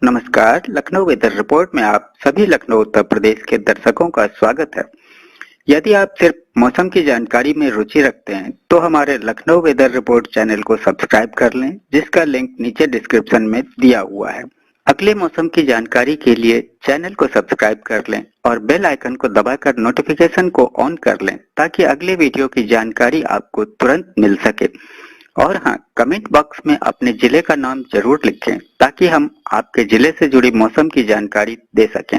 नमस्कार, Lucknow weather report में आप सभी लखनऊ उत्तर प्रदेश के दर्शकों का स्वागत है। यदि आप सिर्फ मौसम की जानकारी में रुचि रखते हैं तो हमारे लखनऊ वेदर रिपोर्ट चैनल को सब्सक्राइब कर लें, जिसका लिंक नीचे डिस्क्रिप्शन में दिया हुआ है। अगले मौसम की जानकारी के लिए चैनल को सब्सक्राइब कर लें और बेल आइकन को दबाकर नोटिफिकेशन को ऑन कर लें ताकि अगले वीडियो की जानकारी आपको तुरंत मिल सके। और हाँ, कमेंट बॉक्स में अपने जिले का नाम जरूर लिखें ताकि हम आपके जिले से जुड़ी मौसम की जानकारी दे सकें।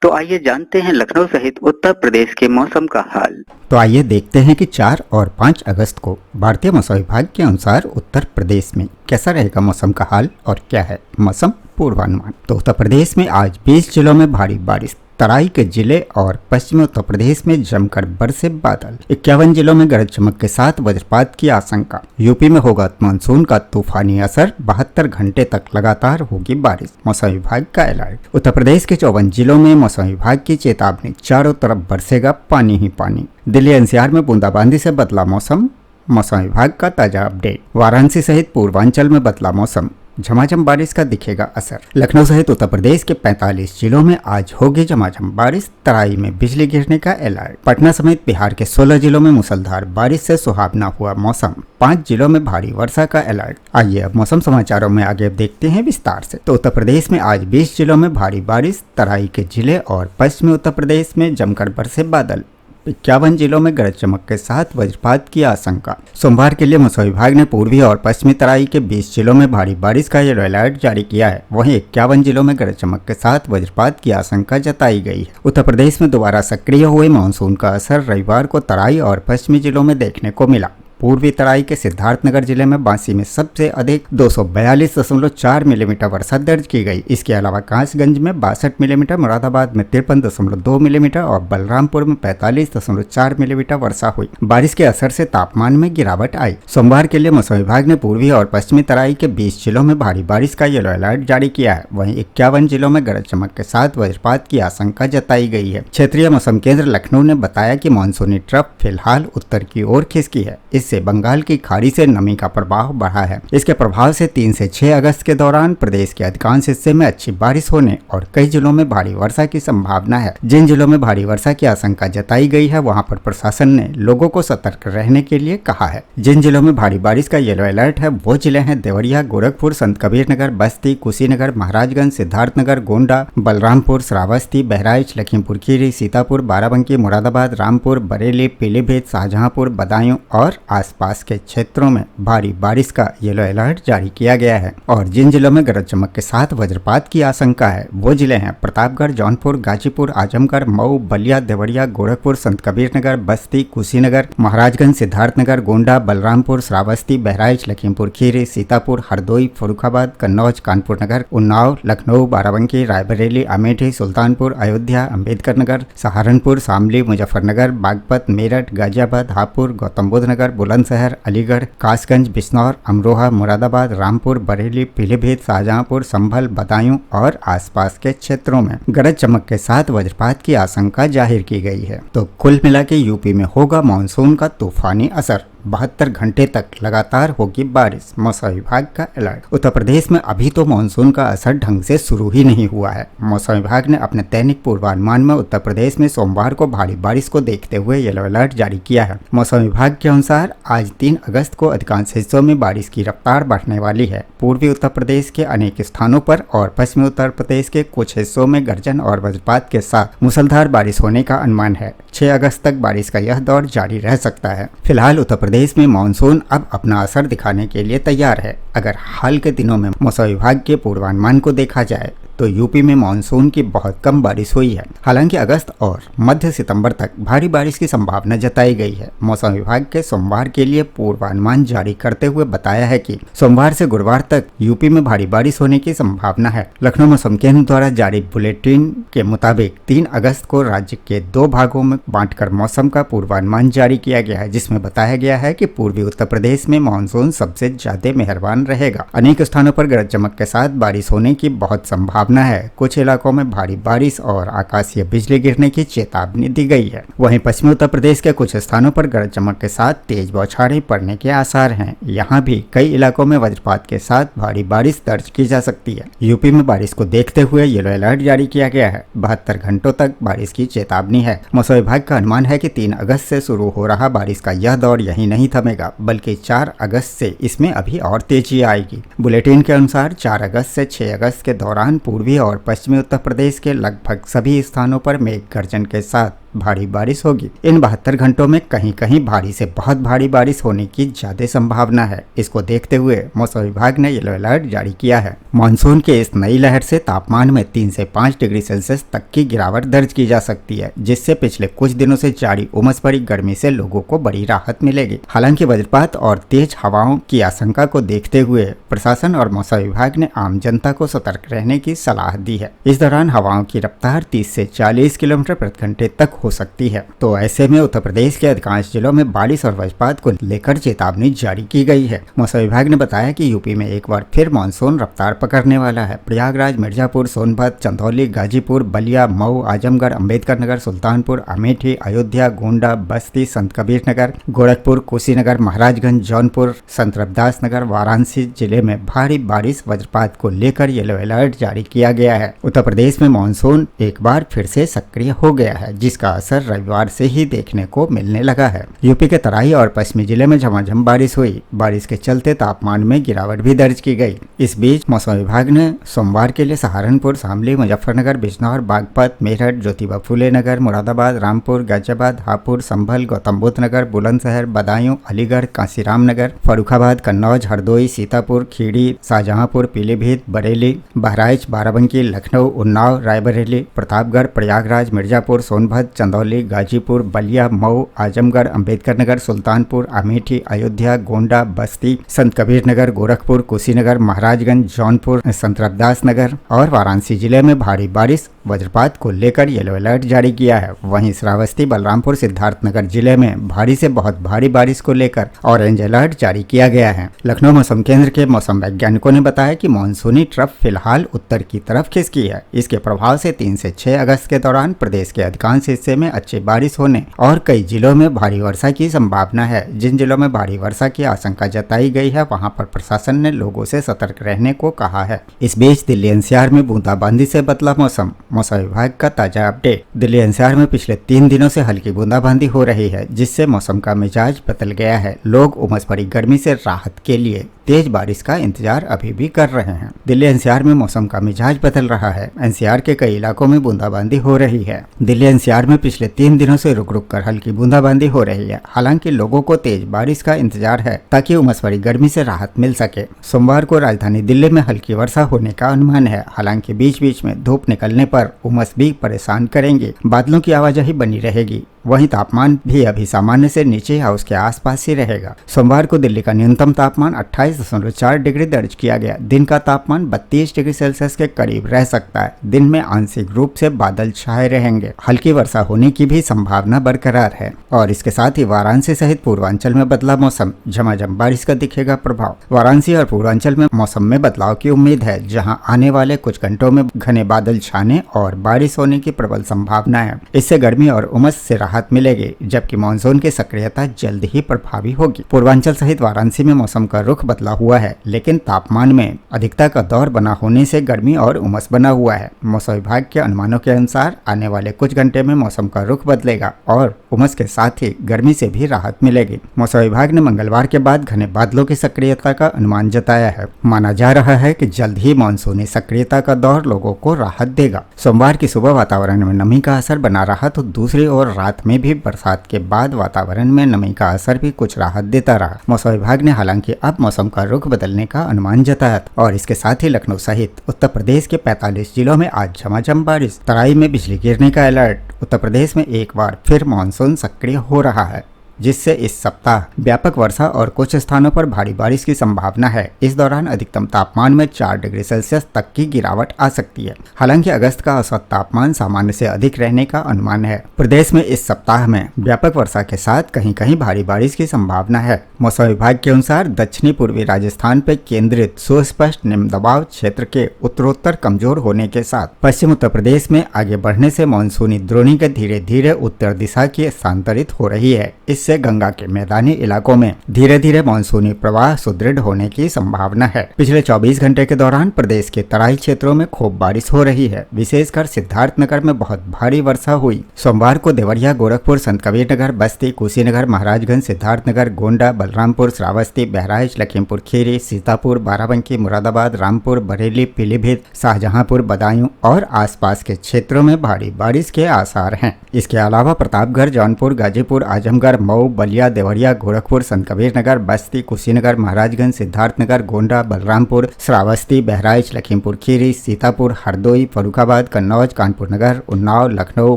तो आइए जानते हैं लखनऊ सहित उत्तर प्रदेश के मौसम का हाल। तो आइए देखते हैं कि 4 और 5 अगस्त को भारतीय मौसम विभाग के अनुसार उत्तर प्रदेश में कैसा रहेगा मौसम का हाल और क्या है मौसम पूर्वानुमान। तो उत्तर प्रदेश में आज 20 जिलों में भारी बारिश, तराई के जिले और पश्चिमी उत्तर प्रदेश में जमकर बरसे बादल। 51 जिलों में गरज चमक के साथ वज्रपात की आशंका। यूपी में होगा मानसून का तूफानी असर, 72 घंटे तक लगातार होगी बारिश, मौसम विभाग का अलर्ट। उत्तर प्रदेश के 54 जिलों में मौसम विभाग की चेतावनी, चारों तरफ बरसेगा पानी ही पानी। दिल्ली एनसीआर में बूंदाबांदी से बदला मौसम, मौसम विभाग का ताजा अपडेट। वाराणसी सहित पूर्वांचल में बदला मौसम, झमाझम बारिश का दिखेगा असर। लखनऊ सहित उत्तर प्रदेश के 45 जिलों में आज होगी झमाझम बारिश, तराई में बिजली गिरने का अलर्ट। पटना समेत बिहार के 16 जिलों में मूसलाधार बारिश से सुहावना हुआ मौसम, 5 जिलों में भारी वर्षा का अलर्ट। आइए अब मौसम समाचारों में आगे देखते हैं विस्तार से। तो उत्तर प्रदेश में आज 20 जिलों में भारी बारिश, तराई के जिले और पश्चिमी उत्तर प्रदेश में जमकर बरसे बादल। 51 जिलों में गरज चमक के साथ वज्रपात की आशंका। सोमवार के लिए मौसम विभाग ने पूर्वी और पश्चिमी तराई के 20 जिलों में भारी बारिश का येलो अलर्ट जारी किया है। वहीं 51 जिलों में गरज चमक के साथ वज्रपात की आशंका जताई गई है। उत्तर प्रदेश में दोबारा सक्रिय हुए मानसून का असर रविवार को तराई और पश्चिमी जिलों में देखने को मिला। पूर्वी तराई के सिद्धार्थनगर जिले में बांसी में सबसे अधिक 242.4 मिलीमीटर वर्षा दर्ज की गई। इसके अलावा कासगंज में 62 मिलीमीटर, मुरादाबाद में 53.2 मिलीमीटर और बलरामपुर में 45.4 मिलीमीटर वर्षा हुई। बारिश के असर से तापमान में गिरावट आई। सोमवार के लिए मौसम विभाग ने पूर्वी और पश्चिमी तराई के 20 जिलों में भारी बारिश का येलो अलर्ट जारी किया है। वहीं 51 जिलों में गरज चमक के साथ वज्रपात की आशंका जताई गई है। क्षेत्रीय मौसम केंद्र लखनऊ ने बताया कि मानसूनी ट्रफ फिलहाल उत्तर की ओर खिसकी है। इससे बंगाल की खाड़ी से नमी का प्रभाव बढ़ा है। इसके प्रभाव से 3 से 6 अगस्त के दौरान प्रदेश के अधिकांश हिस्से में अच्छी बारिश होने और कई जिलों में भारी वर्षा की संभावना है। जिन जिलों में भारी वर्षा की आशंका जताई गई है वहां पर प्रशासन ने लोगों को सतर्क रहने के लिए कहा है। जिन जिलों में भारी बारिश का येलो अलर्ट है वो जिले हैं देवरिया, गोरखपुर, संत कबीर नगर, बस्ती, कुशीनगर, महाराजगंज, सिद्धार्थनगर, गोंडा, बलरामपुर, श्रावस्ती, बहराइच, लखीमपुर खीरी, सीतापुर, बाराबंकी, मुरादाबाद, रामपुर, बरेली, पीलीभीत, शाहजहांपुर, बदायूं और आसपास के क्षेत्रों में भारी बारिश का येलो अलर्ट जारी किया गया है। और जिन जिलों में गरज चमक के साथ वज्रपात की आशंका है वो जिले हैं प्रतापगढ़, जौनपुर, गाजीपुर, आजमगढ़, मऊ, बलिया, देवरिया, गोरखपुर, संत कबीरनगर, बस्ती, कुशीनगर, महाराजगंज, सिद्धार्थनगर, गोंडा, बलरामपुर, श्रावस्ती, बहराइच, लखीमपुर खीरी, सीतापुर, हरदोई, फर्रुखाबाद, कन्नौज, कानपुर नगर, उन्नाव, लखनऊ, बाराबंकी, रायबरेली, अमेठी, सुल्तानपुर, अयोध्या, अम्बेडकर नगर, सहारनपुर, शामली, मुजफ्फरनगर, बागपत, मेरठ, गाजियाबाद, हापुड़, गौतम बुद्ध नगर, बुलंदशहर, अलीगढ़, कासगंज, बिजनौर, अमरोहा, मुरादाबाद, रामपुर, बरेली, पीलीभीत, शाहजहांपुर, संभल, बदायूं और आसपास के क्षेत्रों में गरज चमक के साथ वज्रपात की आशंका जाहिर की गई है। तो कुल मिला के यूपी में होगा मानसून का तूफानी असर, 72 घंटे तक लगातार होगी बारिश, मौसम विभाग का अलर्ट। उत्तर प्रदेश में अभी तो मानसून का असर ढंग से शुरू ही नहीं हुआ है। मौसम विभाग ने अपने दैनिक पूर्वानुमान में उत्तर प्रदेश में सोमवार को भारी बारिश को देखते हुए येलो अलर्ट जारी किया है। मौसम विभाग के अनुसार आज 3 अगस्त को अधिकांश हिस्सों में बारिश की रफ्तार बढ़ने वाली है। पूर्वी उत्तर प्रदेश के अनेक स्थानों पर और पश्चिमी उत्तर प्रदेश के कुछ हिस्सों में गर्जन और वज्रपात के साथ मूसलाधार बारिश होने का अनुमान है। 6 अगस्त तक बारिश का यह दौर जारी रह सकता है। फिलहाल उत्तर प्रदेश में मानसून अब अपना असर दिखाने के लिए तैयार है। अगर हाल के दिनों में मौसम विभाग के पूर्वानुमान को देखा जाए तो यूपी में मानसून की बहुत कम बारिश हुई है। हालांकि अगस्त और मध्य सितंबर तक भारी बारिश की संभावना जताई गई है। मौसम विभाग के सोमवार के लिए पूर्वानुमान जारी करते हुए बताया है कि सोमवार से गुरुवार तक यूपी में भारी बारिश होने की संभावना है। लखनऊ मौसम केंद्र द्वारा जारी बुलेटिन के मुताबिक 3 अगस्त को राज्य के 2 भागों में बांटकर मौसम का पूर्वानुमान जारी किया गया है, जिसमें बताया गया है कि पूर्वी उत्तर प्रदेश में मानसून सबसे ज्यादा मेहरबान रहेगा। अनेक स्थानों पर गरज चमक के साथ बारिश होने की बहुत संभावना संभावना है। कुछ इलाकों में भारी बारिश और आकाशीय बिजली गिरने की चेतावनी दी गई है। वहीं पश्चिमी उत्तर प्रदेश के कुछ स्थानों पर गरज चमक के साथ तेज बौछारें पड़ने के आसार हैं। यहाँ भी कई इलाकों में वज्रपात के साथ भारी बारिश दर्ज की जा सकती है। यूपी में बारिश को देखते हुए येलो अलर्ट जारी किया गया है। 72 घंटों तक बारिश की चेतावनी है। मौसम विभाग का अनुमान है कि 3 अगस्त से शुरू हो रहा बारिश का यह दौर यही नहीं थमेगा, बल्कि 4 अगस्त से इसमें अभी और तेजी आएगी। बुलेटिन के अनुसार 4 अगस्त से 6 अगस्त के दौरान पूर्वी और पश्चिमी उत्तर प्रदेश के लगभग सभी स्थानों पर मेघ गर्जन के साथ भारी बारिश होगी। इन 72 घंटों में कहीं कहीं भारी से बहुत भारी बारिश होने की ज्यादा संभावना है। इसको देखते हुए मौसम विभाग ने येलो अलर्ट जारी किया है। मानसून के इस नई लहर से तापमान में 3 से 5 डिग्री सेल्सियस तक की गिरावट दर्ज की जा सकती है, जिससे पिछले कुछ दिनों से जारी उमस भरी गर्मी से लोगों को बड़ी राहत मिलेगी। हालांकि वज्रपात और तेज हवाओं की आशंका को देखते हुए प्रशासन और मौसम विभाग ने आम जनता को सतर्क रहने की सलाह दी है। इस दौरान हवाओं की रफ्तार 30 से 40 किलोमीटर प्रति घंटे तक हो सकती है। तो ऐसे में उत्तर प्रदेश के अधिकांश जिलों में बारिश और वज्रपात को लेकर चेतावनी जारी की गई है। मौसम विभाग ने बताया कि यूपी में एक बार फिर मानसून रफ्तार पकड़ने वाला है। प्रयागराज, मिर्जापुर, सोनभद्र, चंदौली, गाजीपुर, बलिया, मऊ, आजमगढ़, अंबेडकर नगर, सुल्तानपुर, अमेठी, अयोध्या, गोंडा, बस्ती, संत कबीर नगर, गोरखपुर, कुशीनगर, महाराजगंज, जौनपुर, संत रविदास नगर, वाराणसी जिले में भारी बारिश वज्रपात को लेकर येलो अलर्ट जारी किया गया है। उत्तर प्रदेश में मानसून एक बार फिर से सक्रिय हो गया है, जिसका असर रविवार से ही देखने को मिलने लगा है। यूपी के तराई और पश्चिमी जिले में झमाझम बारिश हुई। बारिश के चलते तापमान में गिरावट भी दर्ज की गई। इस बीच मौसम विभाग ने सोमवार के लिए सहारनपुर, शामली, मुजफ्फरनगर, बिजनौर, बागपत, मेरठ, ज्योतिबा फूले नगर, मुरादाबाद, रामपुर, गाजियाबाद, हापुड़, संभल, गौतम बुद्ध नगर, बुलंदशहर, बदायूं, अलीगढ़, कांसीराम नगर, फर्रुखाबाद, कन्नौज, हरदोई, सीतापुर, खीरी, शाहजहांपुर, पीलीभीत, बरेली, बहराइच, बाराबंकी, लखनऊ, उन्नाव, रायबरेली, प्रतापगढ़, प्रयागराज, मिर्जापुर, सोनभद्र, चंदौली, गाजीपुर, बलिया, मऊ, आजमगढ़, अंबेडकर नगर, सुल्तानपुर, अमेठी, अयोध्या, गोंडा, बस्ती, संत कबीर नगर, गोरखपुर, कुशीनगर, महाराजगंज, जौनपुर, संत रविदास नगर और वाराणसी जिले में भारी बारिश वज्रपात को लेकर येलो अलर्ट जारी किया है। वहीं श्रावस्ती, बलरामपुर, सिद्धार्थनगर जिले में भारी से बहुत भारी बारिश को लेकर ऑरेंज अलर्ट जारी किया गया है। लखनऊ मौसम केंद्र के मौसम वैज्ञानिकों ने बताया कि मानसूनी ट्रफ फिलहाल उत्तर की तरफ खिसकी है। इसके प्रभाव से 3 से 6 अगस्त के दौरान प्रदेश के अधिकांश हिस्से में अच्छी बारिश होने और कई जिलों में भारी वर्षा की संभावना है। जिन जिलों में भारी वर्षा की आशंका जताई गई है, वहां पर प्रशासन ने लोगों से सतर्क रहने को कहा है। इस बीच दिल्ली एनसीआर में बूंदाबांदी से बदला मौसम। मौसम विभाग का ताजा अपडेट। दिल्ली एनसीआर में पिछले 3 दिनों से हल्की बूंदाबांदी हो रही है, जिससे मौसम का मिजाज बदल गया है। लोग उमस भरी गर्मी से राहत के लिए तेज बारिश का इंतजार अभी भी कर रहे हैं। दिल्ली एनसीआर में मौसम का मिजाज बदल रहा है। एनसीआर के कई इलाकों में बूंदाबांदी हो रही है। दिल्ली एनसीआर में पिछले 3 दिनों से रुक रुक कर हल्की बूंदाबांदी हो रही है। हालांकि लोगों को तेज बारिश का इंतजार है ताकि उमस भरी गर्मी से राहत मिल सके। सोमवार को राजधानी दिल्ली में हल्की वर्षा होने का अनुमान है। हालांकि बीच बीच में धूप निकलने पर उमस भी परेशान करेंगे। बादलों की आवाजाही बनी रहेगी। वहीं तापमान भी अभी सामान्य से नीचे या उसके आसपास ही रहेगा। सोमवार को दिल्ली का न्यूनतम तापमान 28.4 डिग्री दर्ज किया गया। दिन का तापमान 32 डिग्री सेल्सियस के करीब रह सकता है। दिन में आंशिक रूप से बादल छाए रहेंगे। हल्की वर्षा होने की भी संभावना बरकरार है। और इसके साथ ही वाराणसी सहित पूर्वांचल में बदला मौसम। झमाझम बारिश का दिखेगा प्रभाव। वाराणसी और पूर्वांचल में मौसम में बदलाव की उम्मीद है, जहाँ आने वाले कुछ घंटों में घने बादल छाने और बारिश होने की प्रबल संभावना है। इससे गर्मी और उमस से राहत मिलेगी, जबकि मानसून की सक्रियता जल्द ही प्रभावी होगी। पूर्वांचल सहित वाराणसी में मौसम का रुख बदला हुआ है, लेकिन तापमान में अधिकता का दौर बना होने से गर्मी और उमस बना हुआ है। मौसम विभाग के अनुमानों के अनुसार आने वाले कुछ घंटे में मौसम का रुख बदलेगा और उमस के साथ ही गर्मी से भी राहत मिलेगी। मौसम विभाग ने मंगलवार के बाद घने बादलों की सक्रियता का अनुमान जताया है। माना जा रहा है कि जल्द ही मानसूनी सक्रियता का दौर लोगों को राहत देगा। सोमवार की सुबह वातावरण में नमी का असर बना रहा, तो दूसरी ओर रात में भी बरसात के बाद वातावरण में नमी का असर भी कुछ राहत देता रहा। मौसम विभाग ने हालांकि अब मौसम का रुख बदलने का अनुमान जताया और इसके साथ ही लखनऊ सहित उत्तर प्रदेश के 45 जिलों में आज झमाझम बारिश, तराई में बिजली गिरने का अलर्ट। उत्तर प्रदेश में एक बार फिर मानसून सक्रिय हो रहा है। जिससे इस सप्ताह व्यापक वर्षा और कुछ स्थानों पर भारी बारिश की संभावना है। इस दौरान अधिकतम तापमान में 4 डिग्री सेल्सियस तक की गिरावट आ सकती है। हालांकि अगस्त का औसत तापमान सामान्य से अधिक रहने का अनुमान है। प्रदेश में इस सप्ताह में व्यापक वर्षा के साथ कहीं कहीं भारी बारिश की संभावना है। मौसम विभाग के अनुसार दक्षिणी पूर्वी राजस्थान पर केंद्रित सुस्पष्ट निम्न दबाव क्षेत्र के उत्तरोत्तर कमजोर होने के साथ पश्चिम उत्तर प्रदेश में आगे बढ़ने से मानसूनी द्रोणिका धीरे धीरे उत्तर दिशा की स्थानांतरित हो रही है। इससे गंगा के मैदानी इलाकों में धीरे धीरे मानसूनी प्रवाह सुदृढ़ होने की संभावना है। पिछले 24 घंटे के दौरान प्रदेश के तराई क्षेत्रों में खूब बारिश हो रही है। विशेषकर सिद्धार्थनगर में बहुत भारी वर्षा हुई। सोमवार को देवरिया, गोरखपुर, संत कबीर नगर, बस्ती, कुशीनगर, महाराजगंज, सिद्धार्थनगर, गोंडा, बलरामपुर, श्रावस्ती, बहराइच, लखीमपुर खीरी, सीतापुर, बाराबंकी, मुरादाबाद, रामपुर, बरेली, पीलीभीत, शाहजहांपुर, बदायूं और आसपास के क्षेत्रों में भारी बारिश के आसार हैं। इसके अलावा प्रतापगढ़, जौनपुर, गाजीपुर, आजमगढ़, मऊ, बलिया, देवरिया, गोरखपुर, संत कबीर नगर, बस्ती, कुशीनगर, महाराजगंज, सिद्धार्थनगर, गोंडा, बलरामपुर, श्रावस्ती, बहराइच, लखीमपुर खीरी, सीतापुर, हरदोई, फर्रुखाबाद, कन्नौज, कानपुर नगर, उन्नाव, लखनऊ,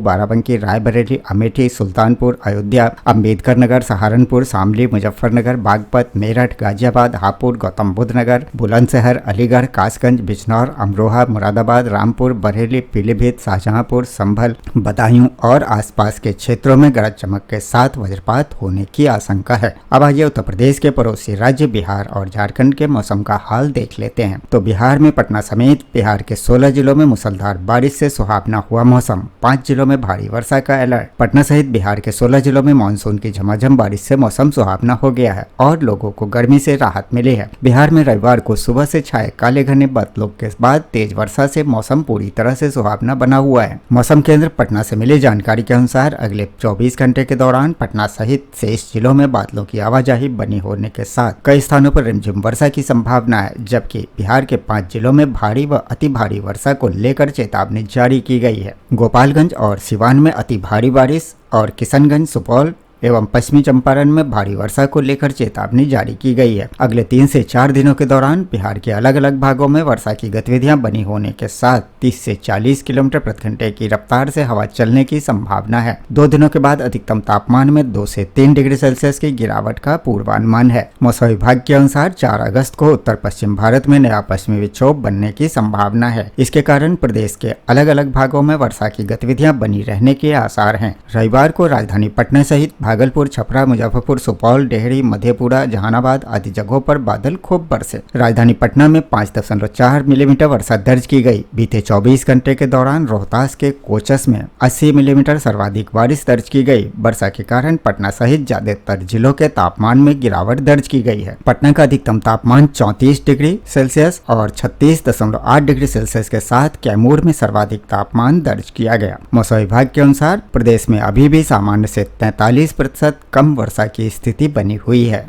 बाराबंकी, रायबरेली, अमेठी, सुल्तानपुर, अयोध्या, अम्बेडकर नगर, सहारनपुर, शामली, मुजफ्फरनगर, बागपत, मेरठ, गाजियाबाद, हापुड़, गौतम बुद्ध नगर, बुलंदशहर, अलीगढ़, कासगंज, बिजनौर, अमरोहा, मुरादाबाद, रामपुर, बरेली, पीलीभीत, शाहजहांपुर, संभल, बदायूं और आसपास के क्षेत्रों में गरज चमक के साथ वज्रपात होने की आशंका है। अब आइए उत्तर प्रदेश के पड़ोसी राज्य बिहार और झारखंड के मौसम का हाल देख लेते हैं। तो बिहार में पटना समेत बिहार के 16 जिलों में मूसलाधार बारिश से सुहावना हुआ मौसम। 5 जिलों में भारी वर्षा का अलर्ट। पटना सहित बिहार के 16 जिलों में मानसून की झमाझम बारिश से मौसम सुहावना हो गया है और लोगों को गर्मी से राहत मिली है। बिहार में रविवार को सुबह से छाए काले घने बादलों के बाद तेज वर्षा से मौसम पूरी तरह से सुहावना बना हुआ है। मौसम केंद्र पटना से मिली जानकारी के अनुसार अगले 24 घंटे के दौरान पटना सहित शेष जिलों में बादलों की आवाजाही बनी होने के साथ कई स्थानों पर रिमझिम वर्षा की संभावना है, जबकि बिहार के 5 जिलों में भारी व अति भारी वर्षा को लेकर चेतावनी जारी की गई है। गोपालगंज और सिवान में अति भारी बारिश और किशनगंज, सुपौल एवं पश्चिमी चंपारण में भारी वर्षा को लेकर चेतावनी जारी की गई है। अगले 3 से 4 दिनों के दौरान बिहार के अलग अलग भागों में वर्षा की गतिविधियां बनी होने के साथ 30 से 40 किलोमीटर प्रति घंटे की रफ्तार से हवा चलने की संभावना है। 2 दिनों के बाद अधिकतम तापमान में 2 से 3 डिग्री सेल्सियस की गिरावट का पूर्वानुमान है। मौसम विभाग के अनुसार 4 अगस्त को उत्तर पश्चिम भारत में नया पश्चिमी विक्षोभ बनने की संभावना है। इसके कारण प्रदेश के अलग अलग भागों में वर्षा की गतिविधियां बनी रहने के आसार हैं। रविवार को राजधानी पटना सहित भागलपुर, छपरा, मुजफ्फरपुर, सुपौल, डेहरी, मधेपुरा, जहानाबाद आदि जगहों पर बादल खूब बरसे। राजधानी पटना में 5.4 मिलीमीटर वर्षा दर्ज की गई। बीते 24 घंटे के दौरान रोहतास के कोचस में 80 मिलीमीटर सर्वाधिक बारिश दर्ज की गई। वर्षा के कारण पटना सहित ज्यादातर जिलों के तापमान में गिरावट दर्ज की गई है। पटना का अधिकतम तापमान 34 डिग्री सेल्सियस और 36.8 डिग्री सेल्सियस के साथ कैमूर में सर्वाधिक तापमान दर्ज किया गया। मौसम विभाग के अनुसार प्रदेश में अभी भी सामान्य से 43% कम वर्षा की स्थिति बनी हुई है।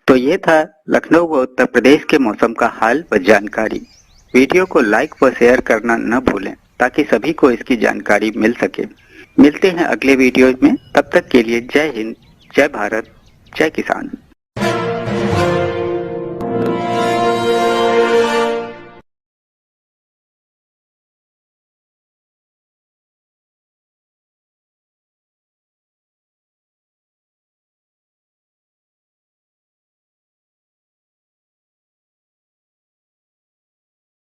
तो ये था लखनऊ व उत्तर प्रदेश के मौसम का हाल व जानकारी। वीडियो को लाइक व शेयर करना न भूलें ताकि सभी को इसकी जानकारी मिल सके। मिलते हैं अगले वीडियो में, तब तक के लिए जय हिंद, जय भारत, जय किसान।